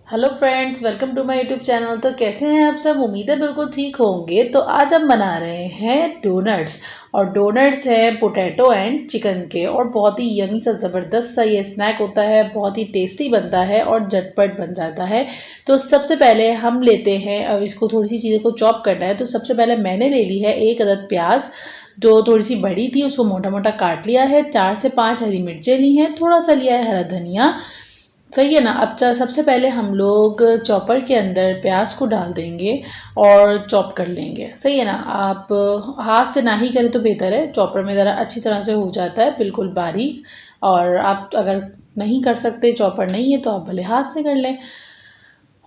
Hello friends, welcome to my YouTube channel. तो कैसे हैं आप सब? उम्मीद है बिल्कुल ठीक होंगे। तो आज हम बना रहे हैं डोनट्स। और डोनट्स है पोटैटो एंड चिकन के, और बहुत ही यमी सा ज़बरदस्त सा ये स्नैक होता है। बहुत ही टेस्टी बनता है और झटपट बन जाता है। तो सबसे पहले हम लेते हैं, अब इसको थोड़ी सी चीज़ों को चॉप करना है। तो सबसे पहले मैंने ले ली है 1 अदद प्याज, जो थोड़ी सी बड़ी थी, उसको मोटा मोटा काट लिया है। 4 से 5 हरी मिर्चें ली हैं, थोड़ा सा लिया है हरा धनिया। सही है ना। अब सबसे पहले हम लोग चॉपर के अंदर प्याज को डाल देंगे और चॉप कर लेंगे। सही है ना। आप हाथ से ना ही करें तो बेहतर है, चॉपर में ज़रा अच्छी तरह से हो जाता है बिल्कुल बारीक। और आप अगर नहीं कर सकते, चॉपर नहीं है, तो आप भले हाथ से कर लें।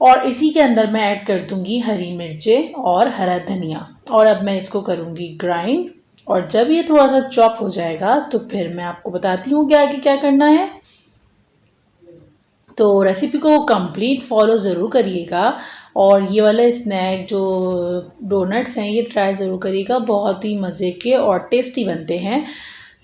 और इसी के अंदर मैं ऐड कर दूंगी हरी मिर्चें और हरा धनिया, और अब मैं इसको करूंगी ग्राइंड। और जब ये थोड़ा सा चॉप हो जाएगा तो फिर मैं आपको बताती हूँ कि आगे क्या करना है। तो रेसिपी को कंप्लीट फॉलो ज़रूर करिएगा। और ये वाले स्नैक जो डोनट्स हैं, ये ट्राई ज़रूर करिएगा। बहुत ही मज़े के और टेस्टी बनते हैं।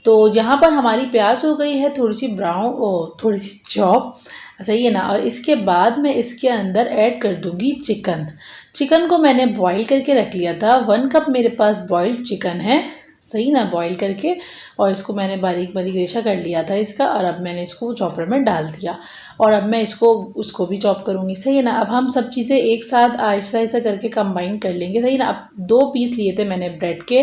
तो यहाँ पर हमारी प्याज हो गई है थोड़ी सी ब्राउन, थोड़ी सी चॉप। सही है ना। और इसके बाद मैं इसके अंदर ऐड कर दूंगी चिकन। चिकन को मैंने बॉईल करके रख लिया था। 1 कप मेरे पास बॉइल्ड चिकन है। सही ना, बॉईल करके। और इसको मैंने बारीक बारीक रेशा कर लिया था इसका, और अब मैंने इसको चॉपर में डाल दिया। और अब मैं उसको भी चॉप करूँगी। सही है ना। अब हम सब चीज़ें एक साथ आहिस्ता आहिस्ता करके कंबाइन कर लेंगे। सही ना। अब 2 पीस लिए थे मैंने ब्रेड के,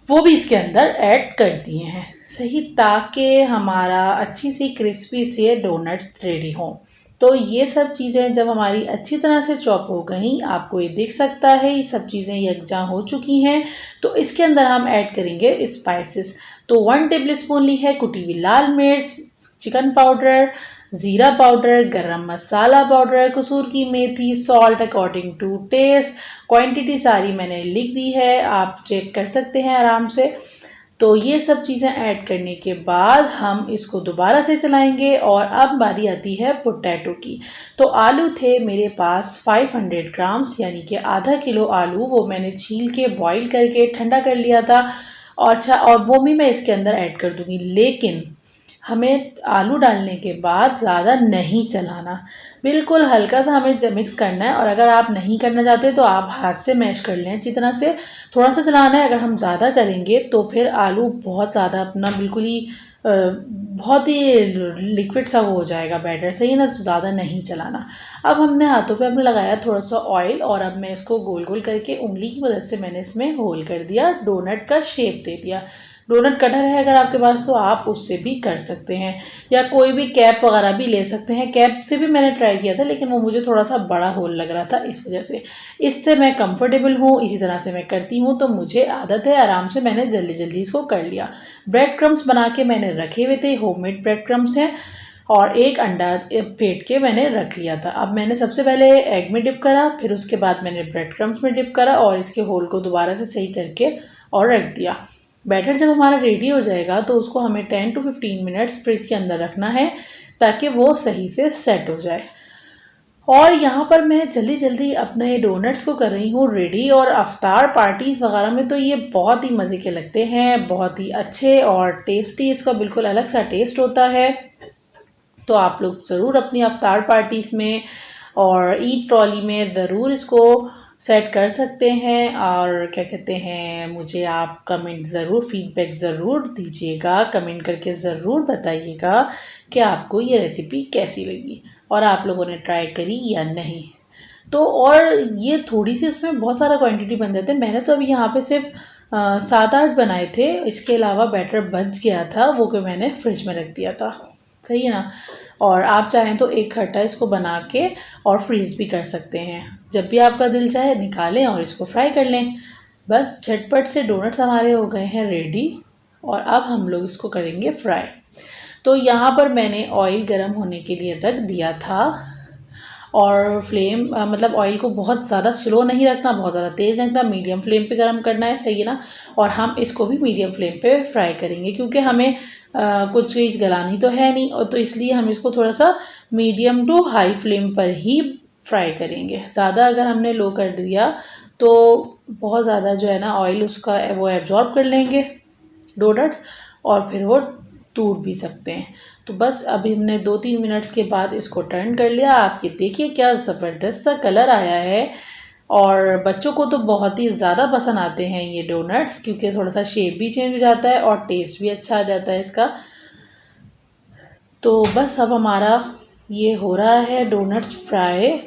वो भी इसके अंदर ऐड कर दिए हैं। सही, ताकि हमारा अच्छी सी क्रिस्पी से डोनट्स रेडी हों। तो ये सब चीज़ें जब हमारी अच्छी तरह से चॉप हो गई, आपको ये दिख सकता है ये सब चीज़ें यकजा हो चुकी हैं। तो इसके अंदर हम ऐड करेंगे स्पाइसेस। तो 1 टेबल स्पून ली है कुटी हुई लाल मिर्च, चिकन पाउडर, ज़ीरा पाउडर, गरम मसाला पाउडर, कसूर की मेथी, salt according to taste. Quantity सारी मैंने लिख दी है, आप चेक कर सकते हैं आराम से। तो ये सब चीज़ें ऐड करने के बाद हम इसको दोबारा से चलाएंगे। और अब बारी आती है पोटैटो की। तो आलू थे मेरे पास 500 ग्राम्स, यानी कि आधा किलो आलू, वो मैंने छील के बॉईल करके ठंडा कर लिया था। और अच्छा, और वो भी मैं इसके अंदर ऐड कर दूंगी। लेकिन हमें आलू डालने के बाद ज़्यादा नहीं चलाना, बिल्कुल हल्का सा हमें मिक्स करना है। और अगर आप नहीं करना चाहते तो आप हाथ से मैश कर लें अच्छी तरह से। थोड़ा सा चलाना है, अगर हम ज़्यादा करेंगे तो फिर आलू बहुत ज़्यादा अपना बिल्कुल ही बहुत ही लिक्विड सा वो हो जाएगा बैटर। सही है ना। तो ज़्यादा नहीं चलाना। अब हमने हाथों पे हमने लगाया थोड़ा सा ऑयल, और अब मैं इसको गोल गोल करके उंगली की मदद से मैंने इसमें होल कर दिया, डोनट का शेप दे दिया। डोनट कटर है अगर आपके पास तो आप उससे भी कर सकते हैं, या कोई भी कैप वगैरह भी ले सकते हैं। कैप से भी मैंने ट्राई किया था, लेकिन वो मुझे थोड़ा सा बड़ा होल लग रहा था, इस वजह से। इससे मैं कंफर्टेबल हूँ, इसी तरह से मैं करती हूँ, तो मुझे आदत है, आराम से मैंने जल्दी जल्दी इसको कर लिया। ब्रेड क्रम्स बना के मैंने रखे हुए थे, होममेड ब्रेड क्रम्स हैं। और एक अंडा फेंट के मैंने रख लिया था। अब मैंने सबसे पहले एग में डिप करा, फिर उसके बाद मैंने ब्रेड क्रम्स में डिप करा, और इसके होल को दोबारा से सही करके और रख दिया। बैटर जब हमारा रेडी हो जाएगा तो उसको हमें 10 to 15 मिनट्स फ्रिज के अंदर रखना है, ताकि वो सही से सेट हो जाए। और यहाँ पर मैं जल्दी जल्दी अपने डोनट्स को कर रही हूँ रेडी। और अफ्तार पार्टीज वगैरह में तो ये बहुत ही मज़े के लगते हैं, बहुत ही अच्छे और टेस्टी। इसका बिल्कुल अलग सा टेस्ट होता है। तो आप लोग ज़रूर अपनी अफ्तार पार्टीज़ में और ईद ट्रॉली में ज़रूर इसको सेट कर सकते हैं। और क्या कहते हैं, मुझे आप कमेंट ज़रूर, फीडबैक ज़रूर दीजिएगा, कमेंट करके ज़रूर बताइएगा कि आपको ये रेसिपी कैसी लगी और आप लोगों ने ट्राई करी या नहीं। तो और ये थोड़ी सी उसमें बहुत सारा क्वांटिटी बन जाते हैं। मैंने तो अभी यहाँ पे सिर्फ 7-8 बनाए थे, इसके अलावा बैटर बच गया था, वो कि मैंने फ्रिज में रख दिया था। सही है ना। और आप चाहें तो एक खट्टा इसको बना के और फ्रीज भी कर सकते हैं। जब भी आपका दिल चाहे निकालें और इसको फ्राई कर लें। बस झटपट से डोनट्स हमारे हो गए हैं रेडी। और अब हम लोग इसको करेंगे फ्राई। तो यहाँ पर मैंने ऑयल गर्म होने के लिए रख दिया था। और फ्लेम मतलब ऑयल को बहुत ज़्यादा स्लो नहीं रखना, बहुत ज़्यादा तेज़ रखना, मीडियम फ्लेम पे गरम करना है। सही है ना। और हम इसको भी मीडियम फ्लेम पे फ्राई करेंगे, क्योंकि हमें कुछ चीज़ गलानी तो है नहीं, और तो इसलिए हम इसको थोड़ा सा मीडियम टू हाई फ्लेम पर ही फ्राई करेंगे। ज़्यादा अगर हमने लो कर दिया तो बहुत ज़्यादा जो है ना ऑयल उसका वो एब्जॉर्ब कर लेंगे डोनट्स, और फिर वो टूट भी सकते हैं। तो बस अभी हमने 2-3 मिनट्स के बाद इसको टर्न कर लिया। आप ये देखिए क्या ज़बरदस्त सा कलर आया है और बच्चों को तो बहुत ही ज़्यादा पसंद आते हैं ये डोनट्स, क्योंकि थोड़ा सा शेप भी चेंज हो जाता है और टेस्ट भी अच्छा आ जाता है इसका। तो बस अब हमारा ये हो रहा है डोनट्स फ्राई,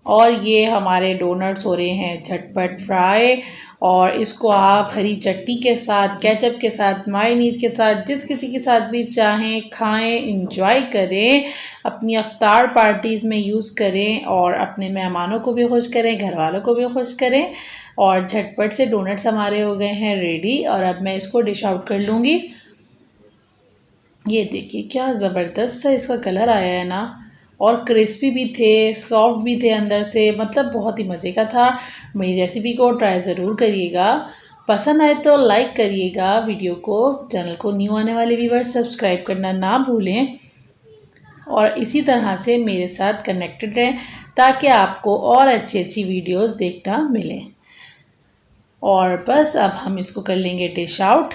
और ये हमारे डोनट्स हो रहे हैं झटपट फ्राई। और इसको आप हरी चटनी के साथ, केचप के साथ, मायोनीज के साथ, जिस किसी के साथ भी चाहें खाएं, इंजॉय करें, अपनी अफ्तार पार्टीज़ में यूज़ करें और अपने मेहमानों को भी खुश करें, घर वालों को भी खुश करें। और झटपट से डोनट्स हमारे हो गए हैं रेडी, और अब मैं इसको डिश आउट कर लूँगी। ये देखिए क्या ज़बरदस्त सा इसका कलर आया है ना, और क्रिस्पी भी थे, सॉफ्ट भी थे अंदर से, मतलब बहुत ही मज़े का था। मेरी रेसिपी को ट्राई ज़रूर करिएगा। पसंद आए तो लाइक करिएगा वीडियो को, चैनल को न्यू आने वाले व्यूअर्स सब्सक्राइब करना ना भूलें, और इसी तरह से मेरे साथ कनेक्टेड रहें ताकि आपको और अच्छी अच्छी वीडियोस देखना मिले। और बस अब हम इसको कर लेंगे डिश आउट,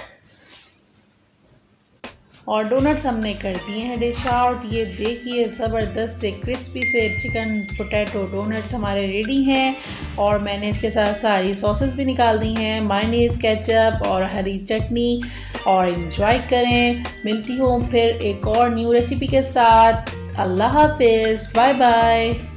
और डोनट्स हमने कर दिए हैं डिश आउट। ये देखिए ज़बरदस्त से क्रिस्पी से चिकन पोटैटो डोनट्स हमारे रेडी हैं, और मैंने इसके साथ सारी सॉसेस भी निकाल दी हैं, मायोनीज, केचप और हरी चटनी। और एंजॉय करें। मिलती हूँ फिर एक और न्यू रेसिपी के साथ। अल्लाह हाफिज़, बाय बाय।